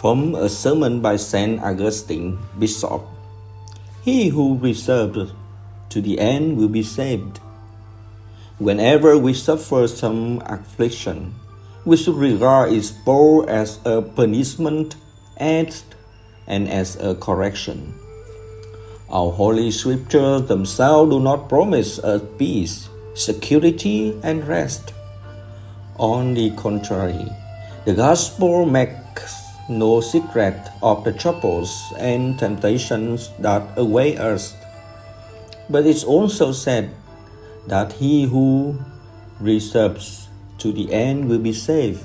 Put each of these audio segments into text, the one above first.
From a sermon by Saint Augustine, Bishop. He who perseveres to the end will be saved. Whenever we suffer some affliction, we should regard it both as a punishment and as a correction. Our holy scriptures themselves do not promise us peace, security, and rest. On the contrary, the gospel makes no secret of the troubles and temptations that await us. But it's also said that he who perseveres to the end will be saved.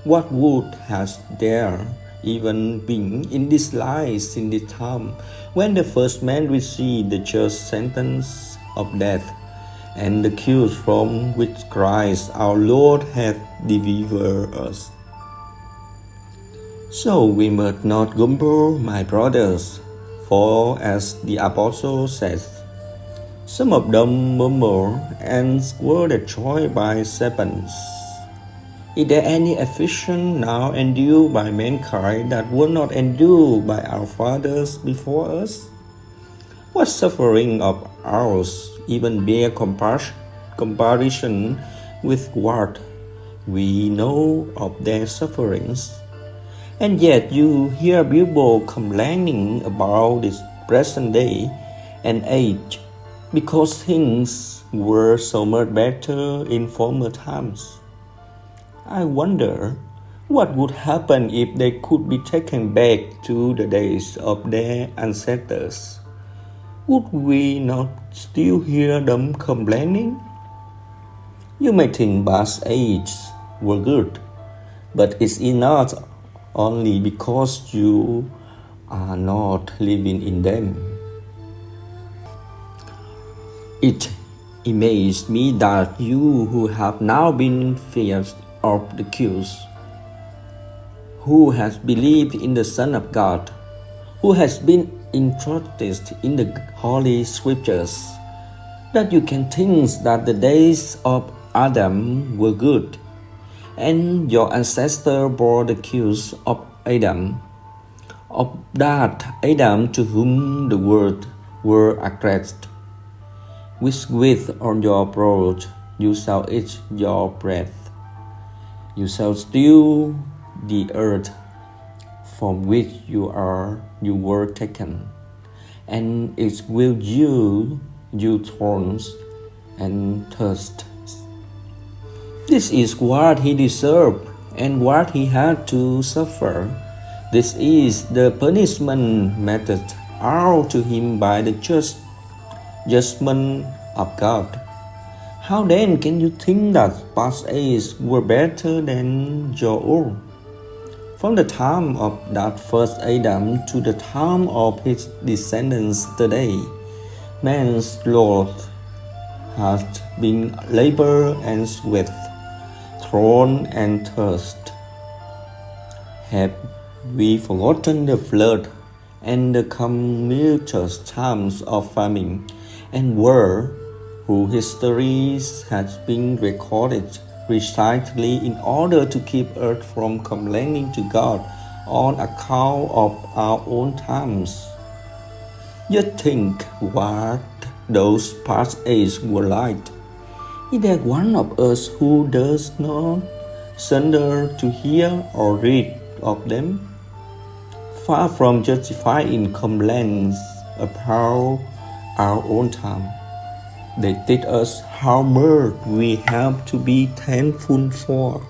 What good has there even been in this life in the time when the first man received the just sentence of death, and the curse from which Christ our Lord hath delivered us? So we must not grumble, my brothers, for as the apostle says, some of them murmured and were destroyed by serpents. Is there any affliction now endured by mankind that was not endured by our fathers before us? What suffering of ours even bear comparison with what we know of their sufferings? And yet you hear people complaining about this present day and age because things were so much better in former times. I wonder what would happen if they could be taken back to the days of their ancestors. Would we not still hear them complaining? You may think past ages were good, but it's not only because you are not living in them. It amazes me that you who have now been feared of the curse, who has believed in the Son of God, who has been instructed in the Holy Scriptures, that you can think that the days of Adam were good, and your ancestor bore the curse of Adam, of that Adam to whom the world were addressed. With on your broad you shall eat your breath. You shall steal the earth from which you were taken, and it will yield you thorns and thirst. This is what he deserved and what he had to suffer. This is the punishment meted out to him by the just judgment of God. How then can you think that past ages were better than your own? From the time of that first Adam to the time of his descendants today, man's growth has been labor and sweat, thorn and thirst. Have we forgotten the flood and the tumultuous times of famine and war, whose histories has been recorded precisely in order to keep us from complaining to God on account of our own times? Just think what those past ages were like. Is there one of us who does not shudder to hear or read of them? Far from justifying complaints about our own time, they teach us how much we have to be thankful for.